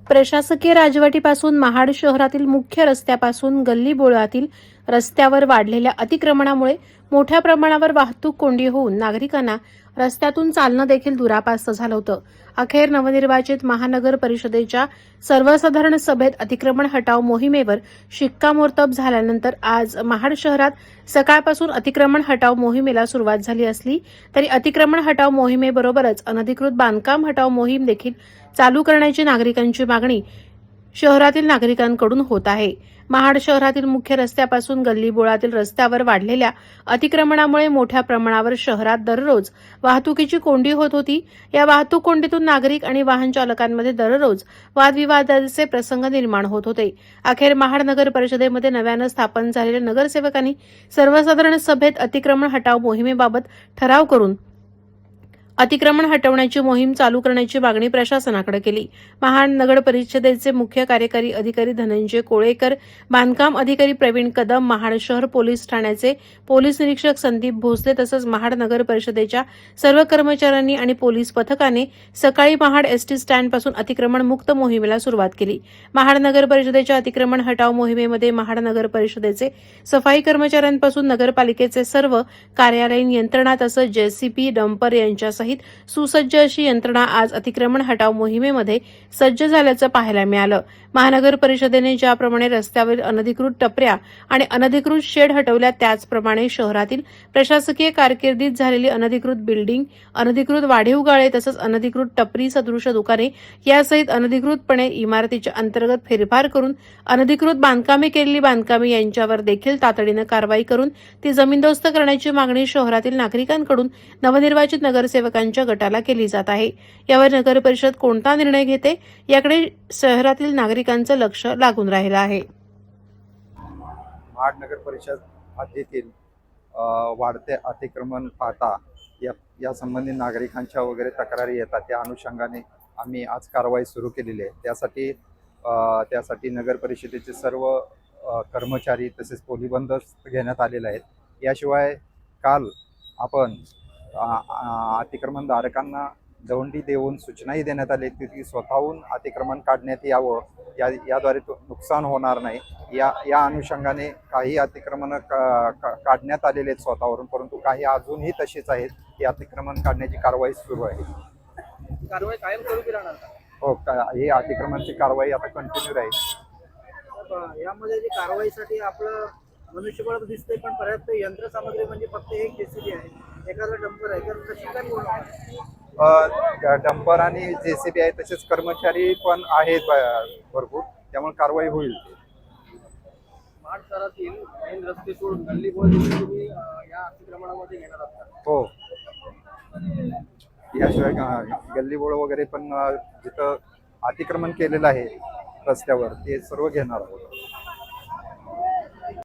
प्रशासकीय राजवटीपासून महाड शहरातील मुख्य रस्त्यापासून गल्लीबोळातील रस्त्यावर वाढलेल्या अतिक्रमणामुळे मोठ्या प्रमाणावर वाहतूक कोंडी होऊन नागरिकांना रस्त्यातून चालणं देखील दुरापास्त झालं होतं. अखेर नवनिर्वाचित महानगर परिषदेच्या सर्वसाधारण सभेत अतिक्रमण हटाव मोहिमेवर शिक्कामोर्तब झाल्यानंतर आज महाड शहरात सकाळपासून अतिक्रमण हटाव मोहिमेला सुरुवात झाली असली तरी अतिक्रमण हटाव मोहिमेबरोबरच अनधिकृत बांधकाम हटाव मोहीम देखील चालू करण्याची नागरिकांची मागणी शहरातील नागरिकांकडून होत आहे. महाड शहरातील मुख्य रस्त्यापासून गल्लीबोळातील रस्त्यावर वाढलेल्या अतिक्रमणामुळे मोठ्या प्रमाणावर शहरात दररोज वाहतुकीची कोंडी होत होती. या वाहतूक कोंडीतून नागरिक आणि वाहन चालकांमध्ये दररोज वादविवादाचे प्रसंग निर्माण होत होते. अखेर महाड नगर परिषदेमध्ये नव्यानं स्थापन झालेल्या नगरसेवकांनी सर्वसाधारण सभेत अतिक्रमण हटाव मोहिमेबाबत ठराव करून अतिक्रमण हटवण्याची मोहीम चालू करण्याची मागणी प्रशासनाकडे केली. महाड नगर परिषदेचे मुख्य कार्यकारी अधिकारी धनंजय कोळेकर, बांधकाम अधिकारी प्रवीण कदम, महाड शहर पोलीस ठाण्याचे पोलीस निरीक्षक संदीप भोसले तसंच महाड नगर परिषदेच्या सर्व कर्मचाऱ्यांनी आणि पोलीस पथकाने सकाळी महाड एसटी स्टँडपासून अतिक्रमण मुक्त मोहिमेला सुरुवात केली. महाड नगर परिषदेच्या अतिक्रमण हटाव मोहिमेमध्ये महाड नगर परिषदेचे सफाई कर्मचाऱ्यांपासून नगरपालिकेचे सर्व कार्यालयीन यंत्रणा तसंच जेसीबी, डंपर यांच्यासह सुसज्ज अशी यंत्रणा आज अतिक्रमण हटाव मोहिमेमध्ये सज्ज झाल्याचं पाहायला मिळालं. महानगर परिषदेने ज्याप्रमाणे रस्त्यावरील अनधिकृत टपऱ्या आणि अनधिकृत शेड हटवल्या त्याचप्रमाणे शहरातील प्रशासकीय कारकिर्दीत झालेली अनधिकृत बिल्डिंग, अनधिकृत वाढीव गाळे तसंच अनधिकृत टपरी सदृश दुकाने यासहित अनधिकृतपणे इमारतीच्या अंतर्गत फेरफार करून अनधिकृत बांधकामे केलेली बांधकामे यांच्यावर देखील तातडीनं कारवाई करून ती जमीनदोस्त करण्याची मागणी शहरातील नागरिकांकडून नवनिर्वाचित नगरसेवकांच्या गटाला केली जात आहे. यावर नगर परिषद कोणता निर्णय घेते याकडे शहरातील नागरिकांचं लक्ष लागून राहिलं आहे. महाड नगर परिषद हद्दीतील वाढते अतिक्रमण पाहता या संबंधी नागरिकांच्या वगैरे तक्रारी येतात. त्या अनुषंगाने आम्ही आज कारवाई सुरू केलेली आहे. त्यासाठी नगर परिषदेचे सर्व कर्मचारी तसेच पोलीस बंदोबस्त घेण्यात आलेले आहेत. याशिवाय काल आपण अतिक्रमणधारकांना दंडी देऊन सूचनाही देण्यात आली की स्वतःहून अतिक्रमण काढण्यात यावं, याद्वारे नुकसान होणार नाही. या अनुषंगाने काही अतिक्रमण काढण्यात आलेले आहेत स्वतःवरून, परंतु काही अजूनही तसेच आहेत. ही अतिक्रमण काढण्याची कारवाई सुरू आहे. कारवाई कायम स्वरूपी राहणार का? हो, ही अतिक्रमणाची कारवाई आता कंटिन्यू राहील. यामध्ये जी कारवाईसाठी आपलं मनुष्यबळ दिसतंय, पण पर्याप्त यंत्रसामग्री म्हणजे फक्त एक जेसीबी आहे, एखादा डंपर आहे, तर कशी काय बोलणार? डंपर आणि जेसीबी आहे, तसेच कर्मचारी पण आहेत भरपूर, त्यामुळे कारवाई होईल. महाड शहरातील मेन रस्ते सोडून गल्लीबोळ तुम्ही या अतिक्रमणामध्ये घेणार आहात? हो, याशिवाय गल्लीबोळ वगैरे पण जिथं अतिक्रमण केलेलं आहे रस्त्यावर ते सर्व घेणार आहोत.